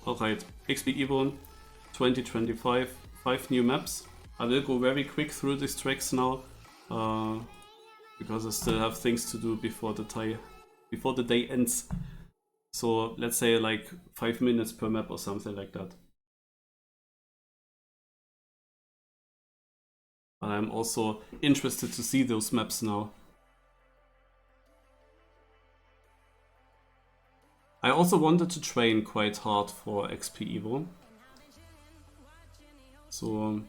Alright, XPEVO 2025, 5 new maps. I will go very quick through these tracks now, because I still have things to do before the day ends. So let's say like 5 minutes per map or something like that. But I'm also interested to see those maps now. I also wanted to train quite hard for XPEVO. So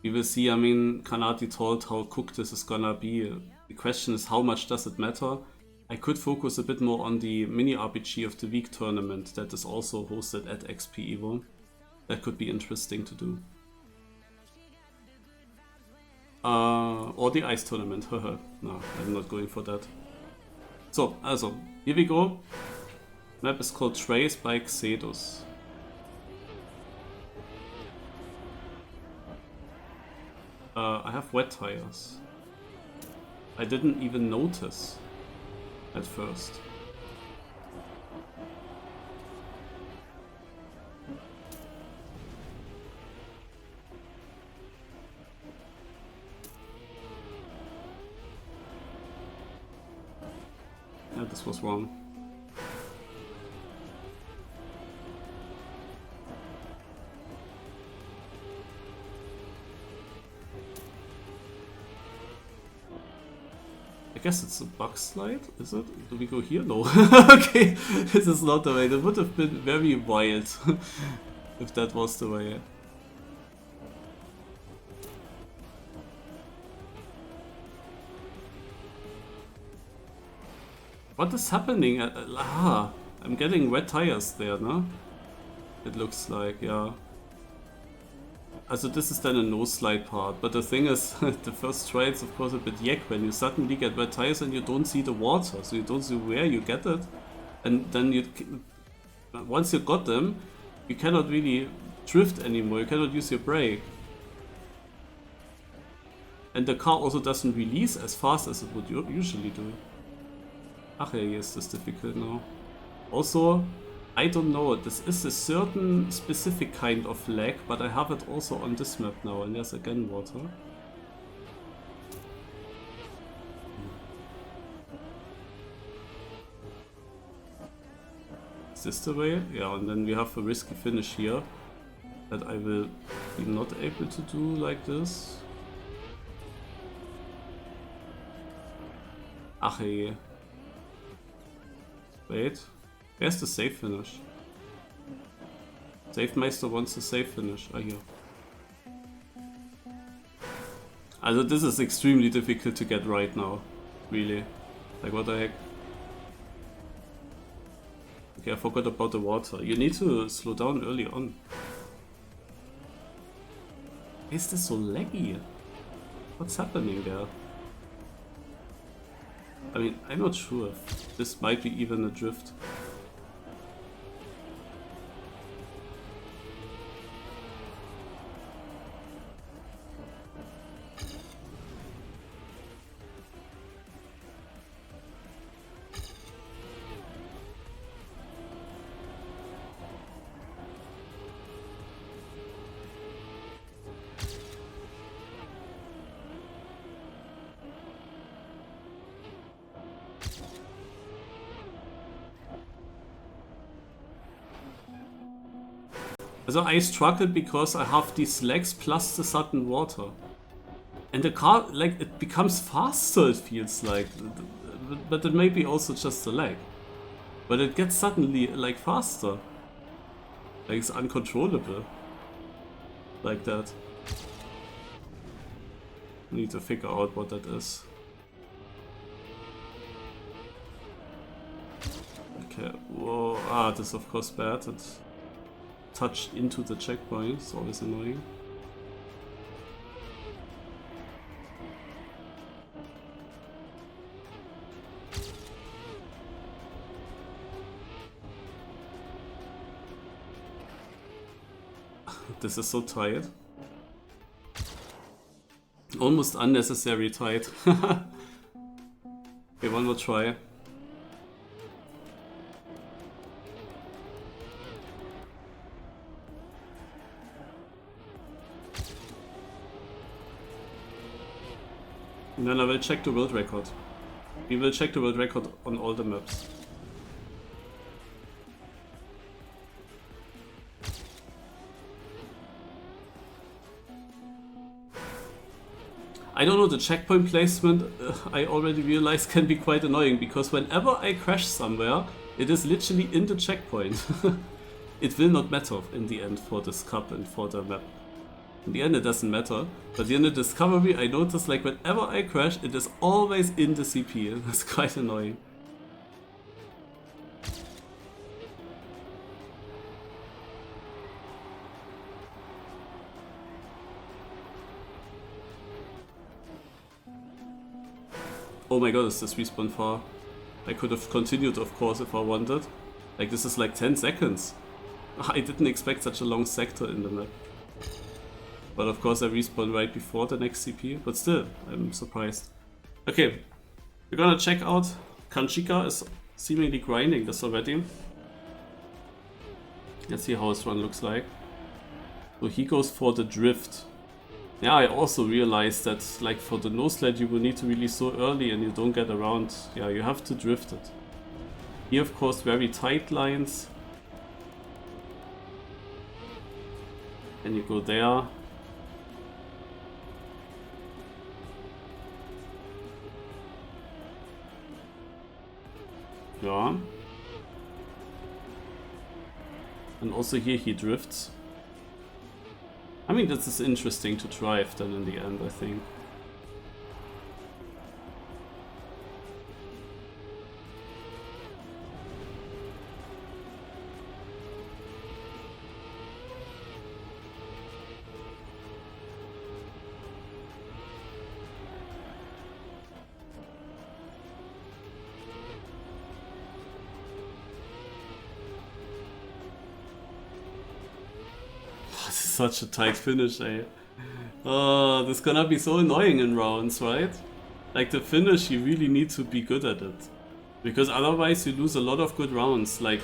we will see. I mean, Kanati told how cooked this is gonna be. The question is, how much does it matter? I could focus a bit more on the mini RPG of the week tournament that is also hosted at XPEVO. That could be interesting to do. Or the ice tournament. No, I'm not going for that. So, also, here we go. Map is called Trace by Xedus. I have wet tires. I didn't even notice at first. Yeah, this was wrong. I guess it's a bug slide, is it? Do we go here? No. Okay, this is not the way. That would have been very wild if that was the way. What is happening? I'm getting wet tires there, no? It looks like, yeah. Also this is then a no-slide part, but the thing is, the first try it's of course a bit yuck when you suddenly get wet tires and you don't see the water, so you don't see where you get it, and then once you got them, you cannot really drift anymore, you cannot use your brake. And the car also doesn't release as fast as it would usually do. Ach yeah, yes, this is difficult now. Also, I don't know, this is a certain specific kind of lag, but I have it also on this map now, and there's again water. Is this the way? Yeah, and then we have a risky finish here that I will be not able to do like this. Ach hey. Wait. Where's the safe finish? Safe Meister wants the safe finish. Ah, here. Also this is extremely difficult to get right now. Really. Like what the heck? Okay, I forgot about the water. You need to slow down early on. Is this so laggy? What's happening there? I mean, I'm not sure if this might be even a drift. So I struggled because I have these lags plus the sudden water. And the car, like, it becomes faster, it feels like. But it may be also just a lag. But it gets suddenly, like, faster. Like, it's uncontrollable. Like that. I need to figure out what that is. Okay, whoa, this is of course bad. It's touched into the checkpoint, it's always annoying. This is so tight. Almost unnecessary tight. Okay, one more try. And then I will check the world record. We will check the world record on all the maps. I don't know, the checkpoint placement, I already realized can be quite annoying, because whenever I crash somewhere, it is literally in the checkpoint. It will not matter in the end for this cup and for the map. In the end it doesn't matter, but in the discovery I noticed like whenever I crash, it is always in the CP. That's quite annoying. Oh my god, is this respawn far? I could have continued, of course, if I wanted. Like, this is like 10 seconds. I didn't expect such a long sector in the map. But of course I respawn right before the next CP, but still, I'm surprised. Okay, we're gonna check out. Kanchika is seemingly grinding this already. Let's see how his run looks like. So he goes for the drift. Yeah, I also realized that like for the no sled you will need to release so early and you don't get around. Yeah, you have to drift it. Here of course very tight lines. And you go there. Yeah. And also here he drifts. I mean, this is interesting to drive then in the end, I think. Such a tight finish, eh? Oh, this is gonna be so annoying in rounds, right? Like the finish, you really need to be good at it. Because otherwise you lose a lot of good rounds. Like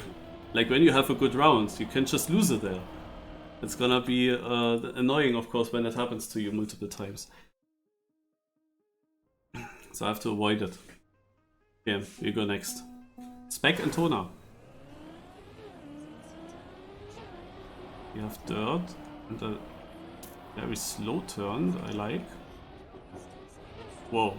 when you have a good round, you can just lose it there. It's gonna be annoying, of course, when it happens to you multiple times. So I have to avoid it. Okay, we go next. Spec and Toner. We have dirt. And a very slow turn, I like. Whoa.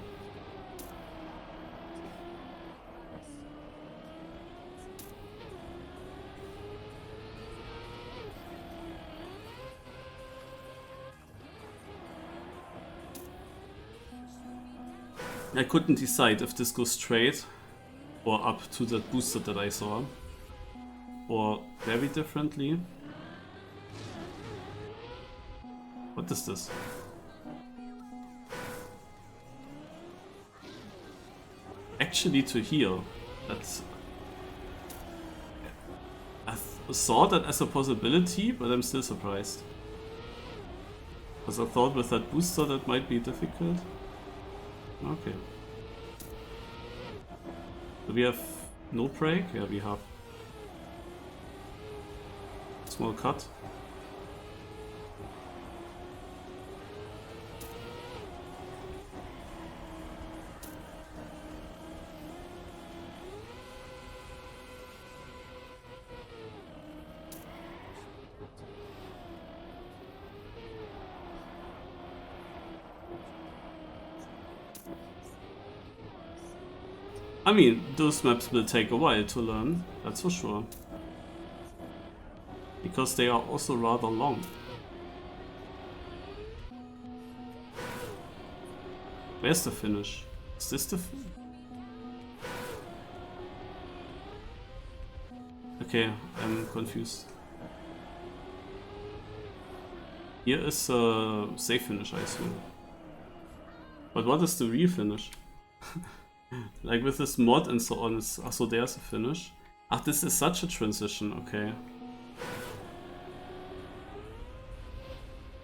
I couldn't decide if this goes straight or up to that booster that I saw. Or very differently. What is this? Actually to here. That's... I saw that as a possibility, but I'm still surprised. Because I thought with that booster that might be difficult. Okay. Do we have no break? Yeah, we have. Small cut. I mean, those maps will take a while to learn, that's for sure. Because they are also rather long. Where's the finish? Is this the finish? Okay, I'm confused. Here is a safe finish, I assume. But what is the real finish? Like with this mod and so on, it's, so there's a finish. Ah, this is such a transition, okay.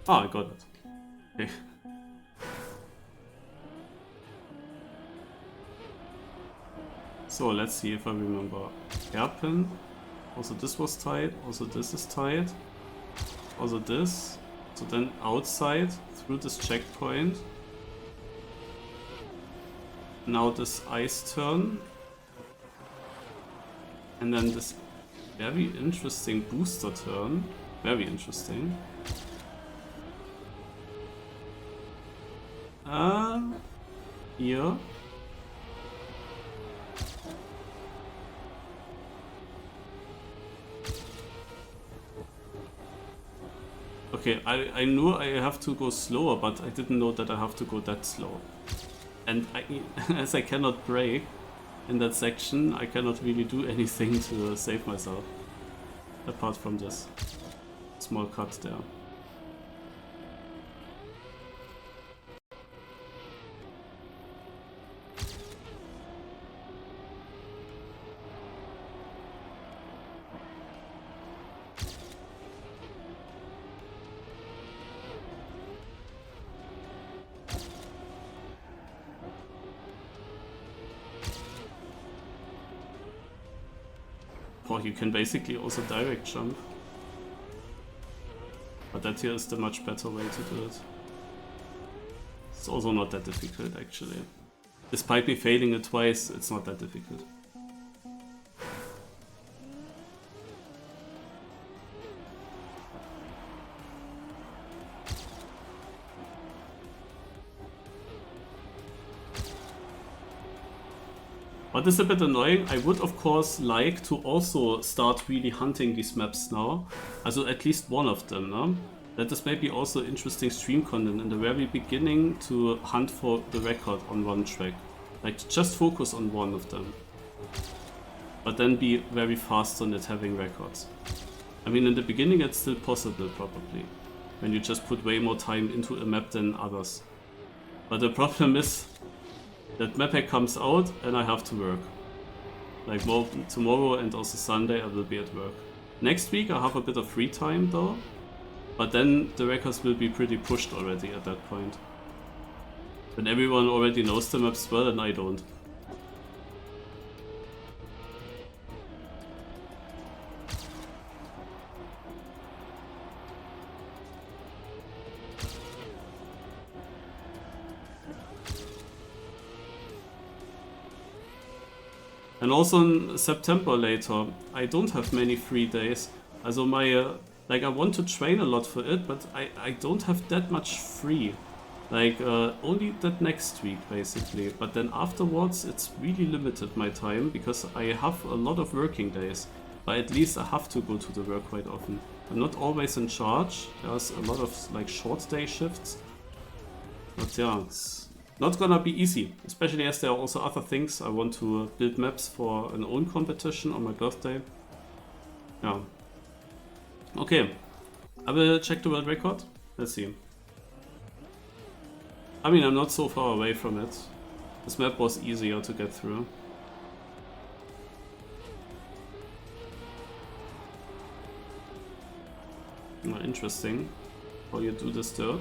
Ah, I got it. Okay. So let's see if I remember. Hairpin. Also this was tight, also this is tight. Also this. So then outside through this checkpoint. now this ice turn. And then this very interesting booster turn. Very interesting. Here. Okay, I knew I have to go slower, but I didn't know that I have to go that slow. And as I cannot brake in that section, I cannot really do anything to save myself. Apart from this small cut there. You can basically also direct jump. But that here is the much better way to do it. It's also not that difficult actually. Despite me failing it twice, it's not that difficult. What is a bit annoying, I would of course like to also start really hunting these maps now. Also at least one of them, no? That is maybe also interesting stream content in the very beginning to hunt for the record on one track. Like just focus on one of them. But then be very fast on it having records. I mean in the beginning it's still possible probably. When you just put way more time into a map than others. But the problem is that Mappack comes out and I have to work. Like tomorrow and also Sunday I will be at work. Next week I have a bit of free time though. But then the records will be pretty pushed already at that point. When everyone already knows the maps well and I don't. And also in September later, I don't have many free days. Also my, like I want to train a lot for it, but I don't have that much free. Like only that next week basically. But then afterwards it's really limited my time because I have a lot of working days. But at least I have to go to the work quite often. I'm not always in charge. There's a lot of like short day shifts. But yeah, it's not gonna be easy, especially as there are also other things. I want to build maps for an own competition on my birthday. Yeah. Okay, I will check the world record. Let's see. I mean, I'm not so far away from it. This map was easier to get through. Interesting how you do this dirt.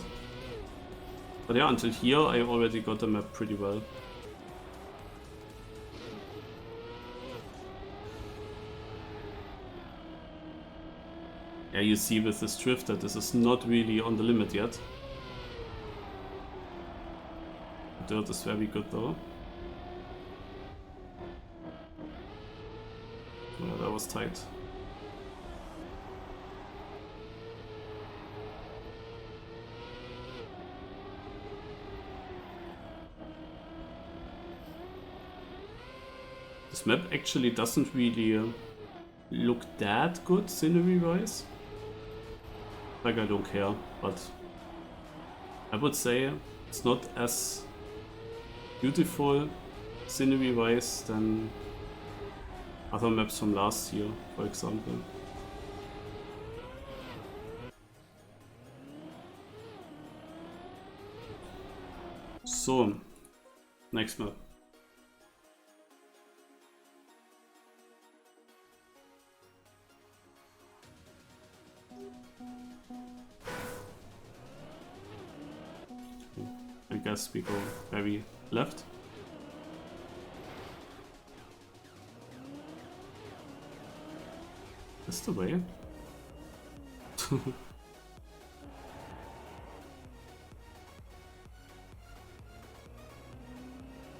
But yeah, until here I already got the map pretty well. Yeah, you see with this drift that this is not really on the limit yet. The dirt is very good though. Yeah, that was tight. This map actually doesn't really look that good scenery-wise. Like I don't care, but I would say it's not as beautiful scenery-wise than other maps from last year, for example. So, next map. I guess we go very left. Is the way?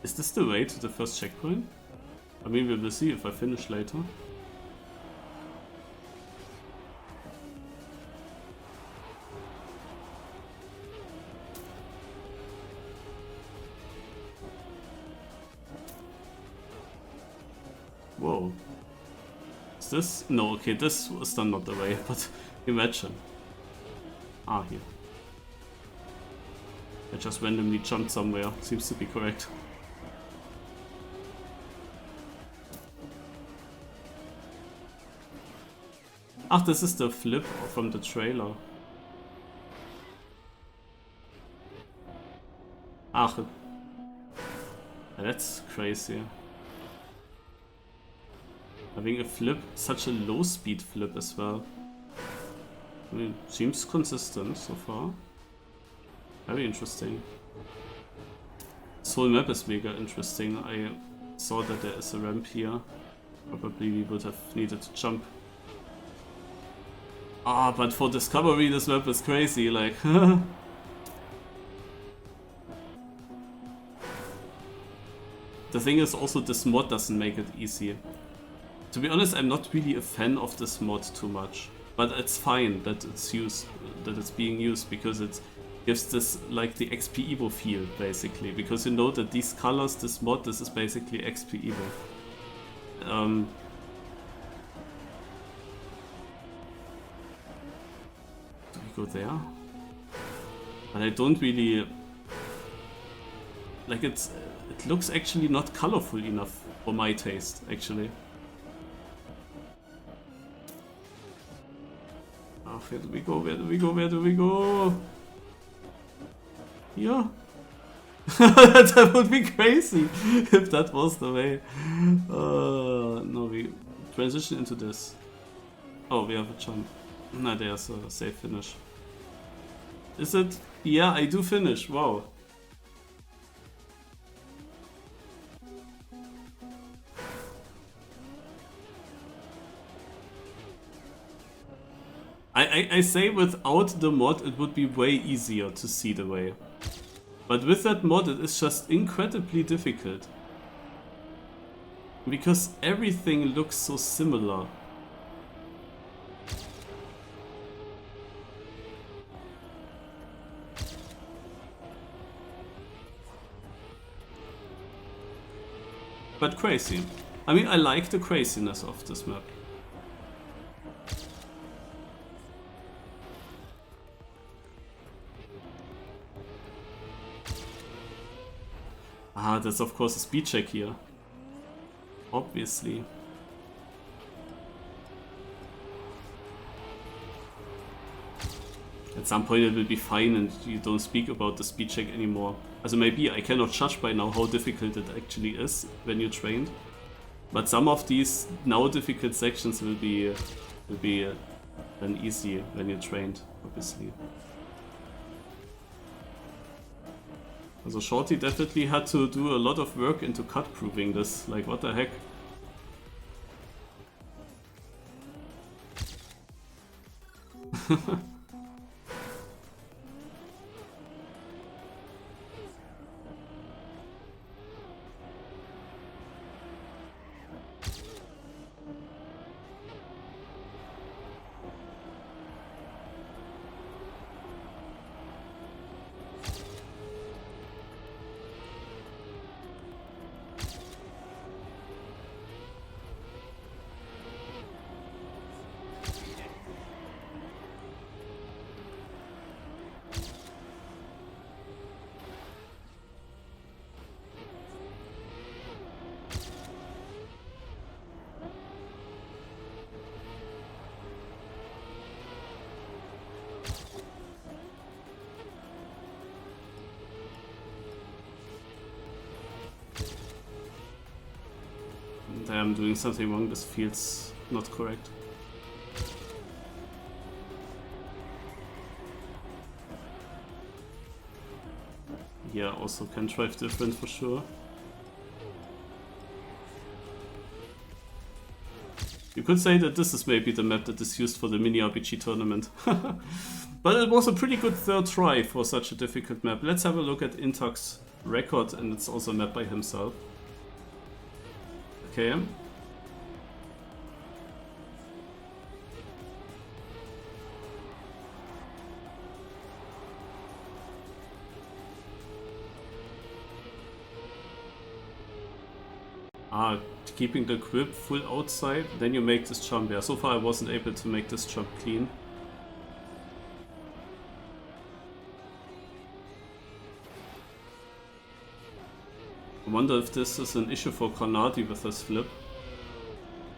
Is this the way to the first checkpoint? I mean, we will see if I finish later. Whoa. Is this? No, okay, this was done not the way, but imagine. Ah, here. I just randomly jumped somewhere. Seems to be correct. Ah, this is the flip from the trailer. Ah, that's crazy. Having a flip, such a low speed flip as well. I mean, seems consistent so far. Very interesting. This whole map is mega interesting. I saw that there is a ramp here. Probably we would have needed to jump. Ah, but for discovery this map is crazy, like... The thing is also this mod doesn't make it easy. To be honest, I'm not really a fan of this mod too much. But it's fine that it's being used because it gives this like the XPEVO feel basically. Because you know that these colors, this mod, this is basically XPEVO. Do we go there? But I don't really like it looks actually not colorful enough for my taste actually. Oh, where do we go? Where do we go? Where do we go? Here? That would be crazy if that was the way. No, we transition into this. Oh, we have a jump. No, there's a safe finish. Is it? Yeah, I do finish. Wow. I say without the mod it would be way easier to see the way. But with that mod it is just incredibly difficult. Because everything looks so similar. But crazy. I mean, I like the craziness of this map. Ah, there's of course a speed check here. Obviously. At some point it will be fine and you don't speak about the speed check anymore. Also maybe I cannot judge by now how difficult it actually is when you're trained. But some of these now difficult sections will be then easy when you're trained, obviously. Also Shorty definitely had to do a lot of work into cut proving this, like what the heck. I'm doing something wrong, this feels not correct. Yeah, also can drive different for sure. You could say that this is maybe the map that is used for the mini RPG tournament. But it was a pretty good third try for such a difficult map. Let's have a look at Intac's record, and it's also a map by himself. Okay. Keeping the grip full outside, then you make this jump. Yeah, so far I wasn't able to make this jump clean. I wonder if this is an issue for Granati with this flip.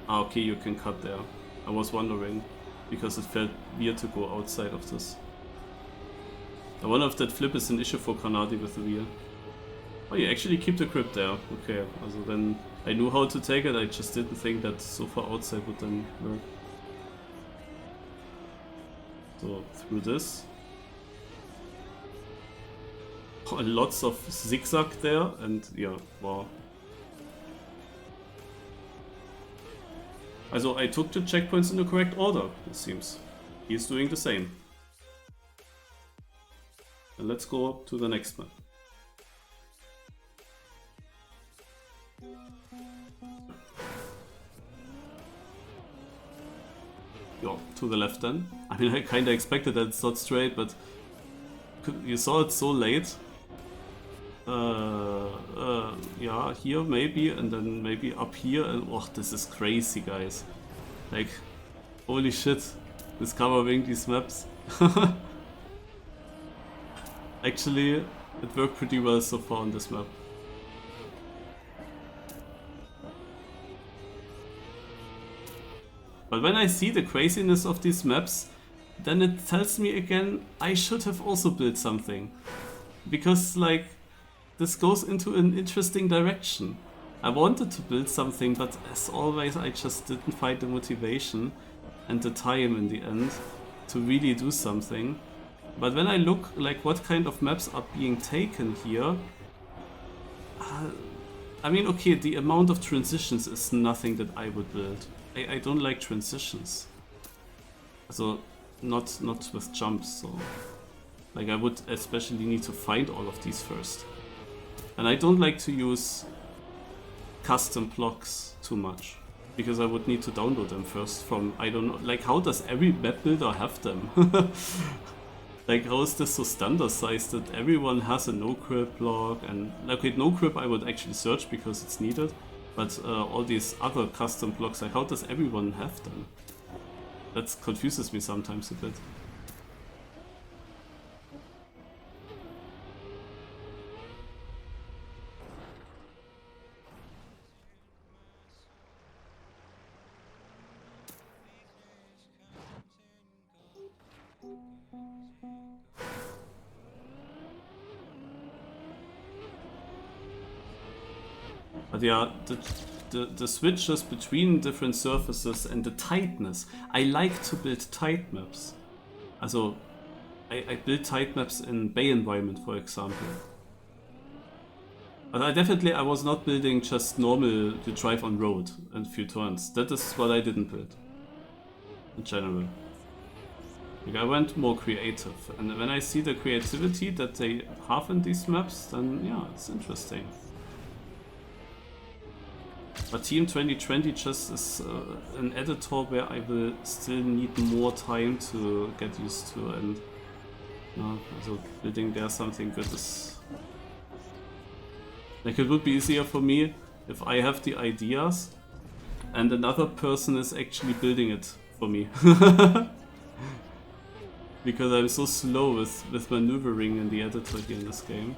Okay, you can cut there. I was wondering, because it felt weird to go outside of this. I wonder if that flip is an issue for Granati with the wheel. Oh, you actually keep the grip there. Okay, also then I knew how to take it, I just didn't think that so far outside would then work. So, through this. Oh, lots of zigzag there, and yeah, wow. Also, I took the checkpoints in the correct order, it seems. He's doing the same. And let's go to the next map. Yeah, to the left then. I mean, I kinda expected that it's not straight, but you saw it so late. Yeah, here maybe, and then maybe up here, and oh, this is crazy, guys. Like, holy shit, discovering these maps. Actually, it worked pretty well so far on this map. But when I see the craziness of these maps, then it tells me again, I should have also built something. Because, like, this goes into an interesting direction. I wanted to build something, but as always, I just didn't find the motivation and the time in the end to really do something. But when I look like what kind of maps are being taken here, I mean, okay, the amount of transitions is nothing that I would build. I don't like transitions. So, not with jumps, so... Like, I would especially need to find all of these first. And I don't like to use custom blocks too much, because I would need to download them first from, I don't know, like, how does every map builder have them? Like, how is this so standardized that everyone has a no-grip block? And, like, with no-grip I would actually search because it's needed, but all these other custom blocks, like, how does everyone have them? That confuses me sometimes a bit. But yeah, the switches between different surfaces and the tightness. I like to build tight maps. Also, I build tight maps in bay environment, for example. But I was not building just normal to drive on road and few turns. That is what I didn't build. In general. Like, I went more creative. And when I see the creativity that they have in these maps, then yeah, it's interesting. But Team 2020 just is an editor where I will still need more time to get used to, and also building there something good is... Like, it would be easier for me if I have the ideas and another person is actually building it for me. Because I'm so slow with maneuvering in the editor here in this game.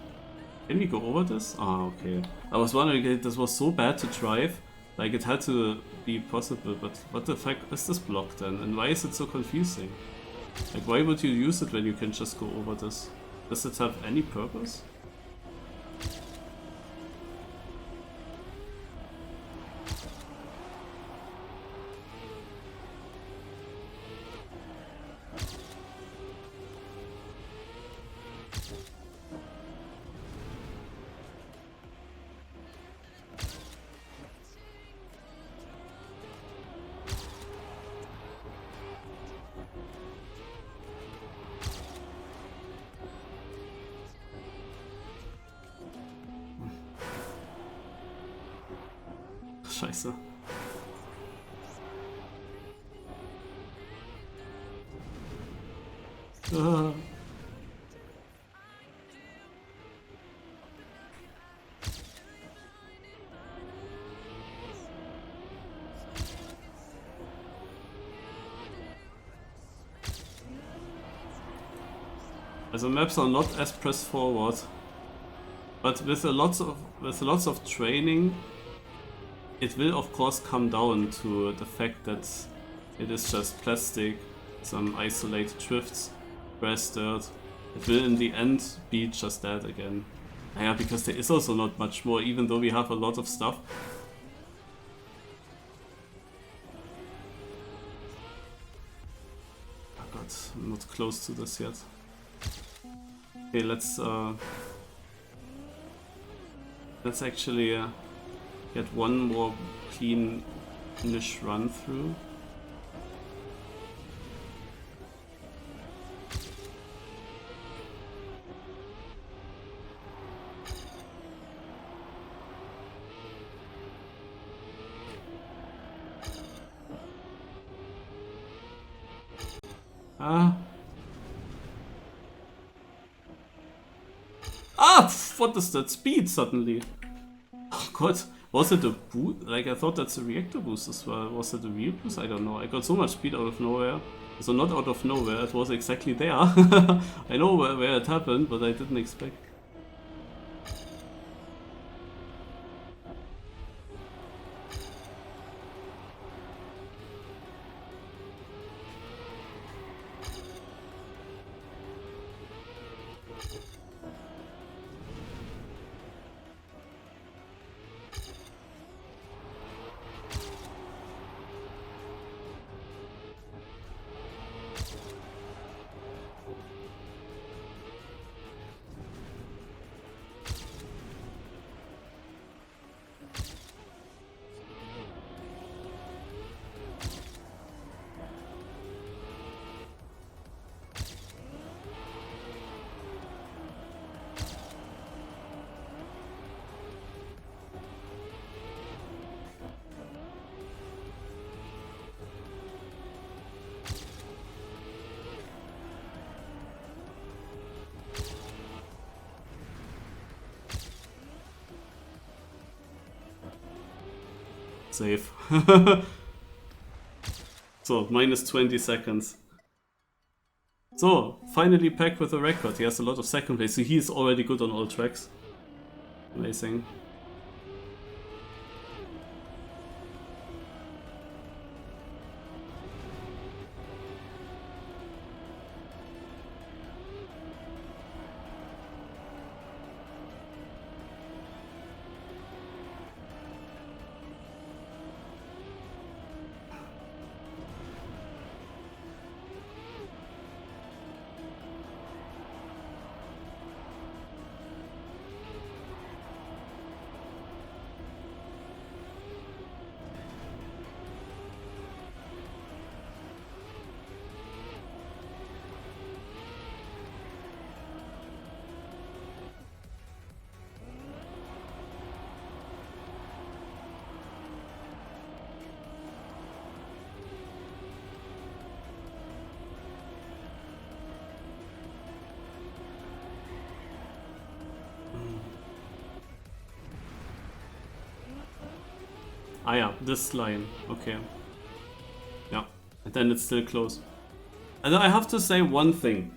Can we go over this? Ah, okay. I was wondering, this was so bad to drive, like it had to be possible, but what the fuck is this block then? And why is it so confusing? Like, why would you use it when you can just go over this? Does it have any purpose? Scheiße. Also maps are not as press forward, but with lots of training, it will of course come down to the fact that it is just plastic, some isolated drifts, grass, dirt. It will in the end be just that again. Yeah, because there is also not much more, even though we have a lot of stuff. Oh god, I'm not close to this yet. Okay, let's actually get one more clean-ish run through. What is that speed suddenly? Oh god, was it a boost? Like, I thought that's a reactor boost as well. Was it a real boost? I don't know. I got so much speed out of nowhere. So not out of nowhere, it was exactly there. I know where it happened, but I didn't expect. Save. So, minus 20 seconds. So, finally Pack with a record. He has a lot of second place, so he is already good on all tracks. Amazing. Ah yeah, this line, okay. Yeah, and then it's still close. And I have to say one thing.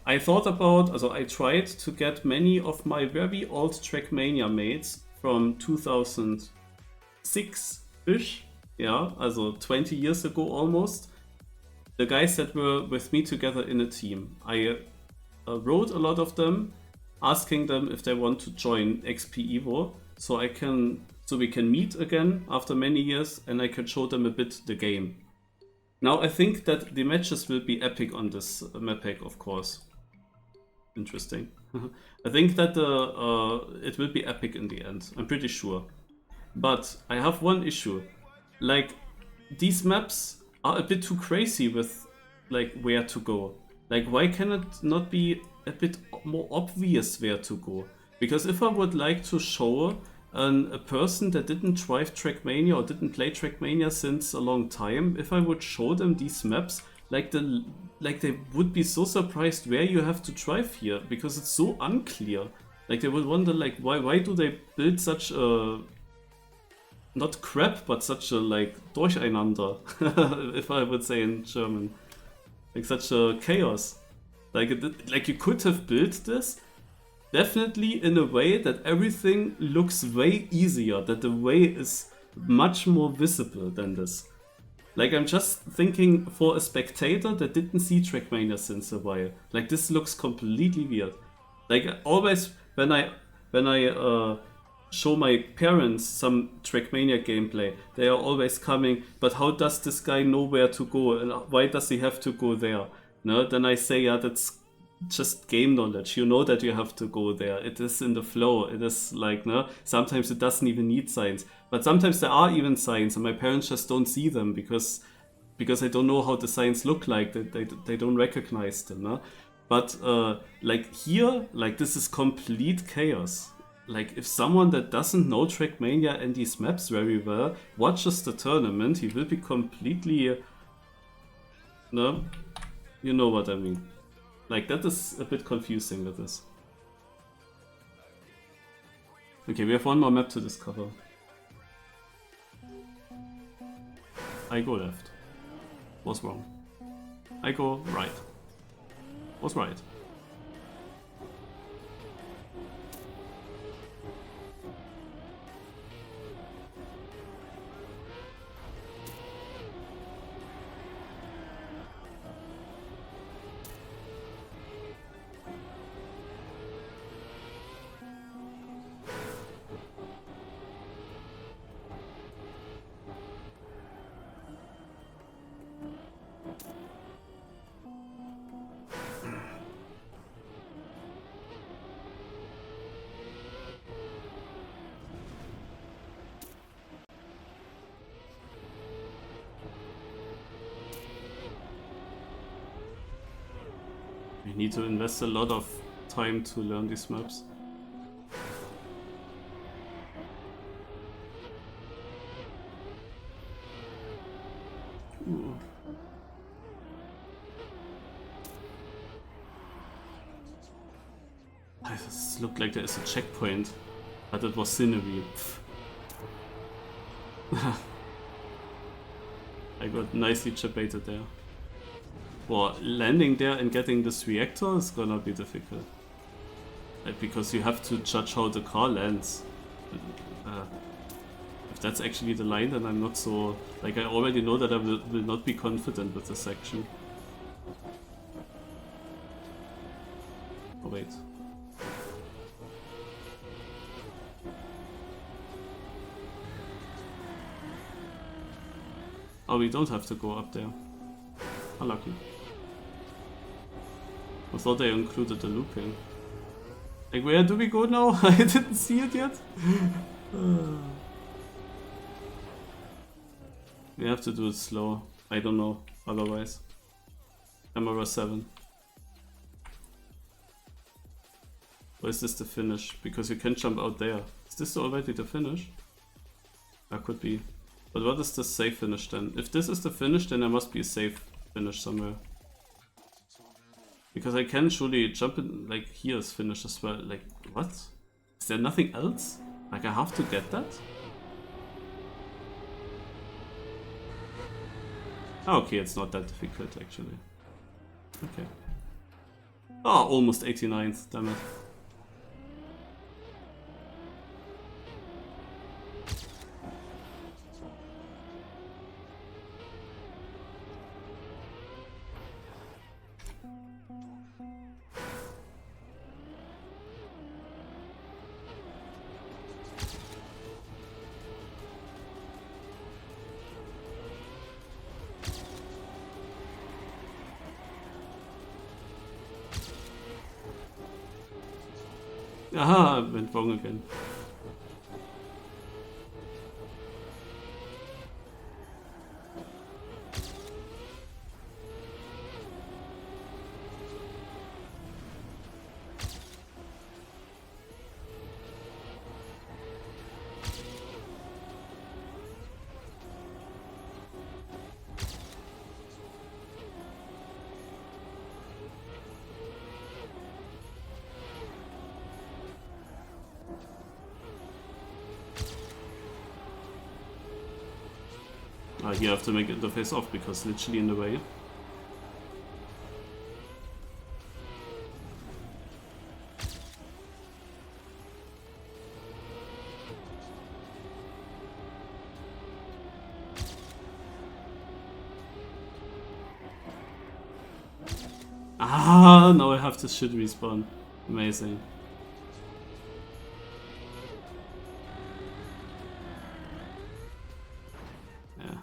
I thought about, also I tried to get many of my very old Trackmania mates from 2006-ish, yeah, also 20 years ago almost. The guys that were with me together in a team. I wrote a lot of them, asking them if they want to join XPEVO, so we can meet again after many years and I can show them a bit the game. Now I think that the matches will be epic on this Mappack, of course. Interesting. I think that it will be epic in the end, I'm pretty sure. But I have one issue. Like, these maps are a bit too crazy with like where to go. Like, why can it not be a bit more obvious where to go? Because if I would like to show a person that didn't drive Trackmania or didn't play Trackmania since a long time, if I would show them these maps, like they would be so surprised where you have to drive here, because it's so unclear. Like they would wonder, like, why do they build such a, not crap, but such a, like, Durcheinander, if I would say in German. Like such a chaos. Like you could have built this definitely in a way that everything looks way easier, that the way is much more visible than this. Like, I'm just thinking for a spectator that didn't see Trackmania since a while. Like, this looks completely weird. Like, always when I show my parents some Trackmania gameplay, they are always coming, but how does this guy know where to go and why does he have to go there? No, then I say, yeah, that's just game knowledge. You know that you have to go there. It is in the flow. It is like, no, sometimes it doesn't even need signs, but sometimes there are even signs and my parents just don't see them because I don't know how the signs look like. They don't recognize them, no? But like here, like this is complete chaos. Like, if someone that doesn't know Trackmania and these maps very well watches the tournament, he will be completely... No? You know what I mean. Like, that is a bit confusing with this. Okay, we have one more map to discover. I go left. Was wrong. I go right. Was right. We need to invest a lot of time to learn these maps. Ooh. This looked like there is a checkpoint, but it was scenery. I got nicely chip-baited there. Well, landing there and getting this reactor is gonna be difficult. Like, because you have to judge how the car lands. If that's actually the line, then I'm not so... Like, I already know that I will not be confident with this section. Oh, wait. Oh, we don't have to go up there. How lucky. I thought they included the looping. Like, where do we go now? I didn't see it yet. We have to do it slow. I don't know, otherwise. Camera 7. Or is this the finish? Because you can jump out there. Is this already the finish? That could be. But what is the safe finish then? If this is the finish, then there must be a safe finish somewhere. Because I can surely jump in, like, here is finish as well. Like, what? Is there nothing else? Like, I have to get that? Oh, okay, it's not that difficult actually. Okay. Oh, almost 89th, damn it. Aha, I went wrong again. Here I have to make interface off because literally in the way. Ah, now I have this shit respawn. Amazing. Yeah.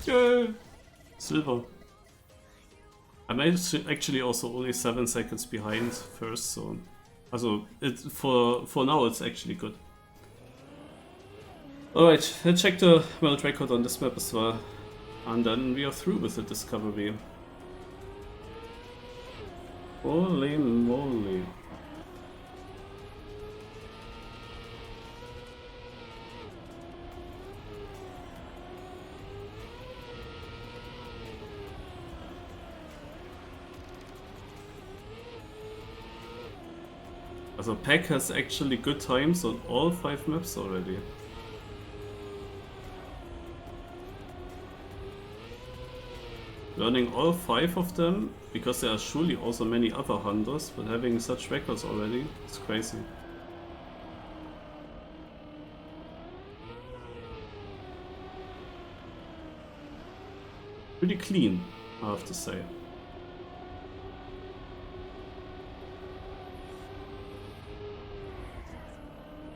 Yay! Silver. I'm actually also only 7 seconds behind first, so also for now it's actually good. Alright, let's check the world record on this map as well. And then we are through with the discovery. Holy moly. Also Pack has actually good times on all 5 maps already. Learning all 5 of them, because there are surely also many other hunters, but having such records already, it's crazy. Pretty clean, I have to say.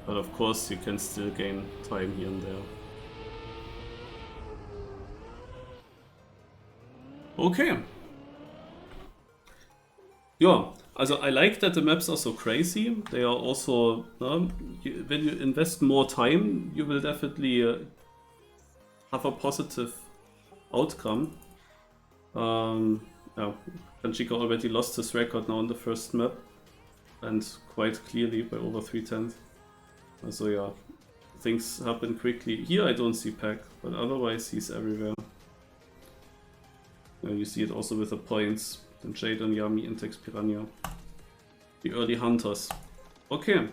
But of course you can still gain time here and there. Okay. Yeah, also I like that the maps are so crazy. They are also, when you invest more time, you will definitely have a positive outcome. Yeah, Kanchika already lost his record now on the first map, and quite clearly by over 3/10. So yeah, things happen quickly. Here I don't see Pack, but otherwise he's everywhere. You see it also with the points. Then Jade and Yami and Tex Piranha. The early hunters. Okay.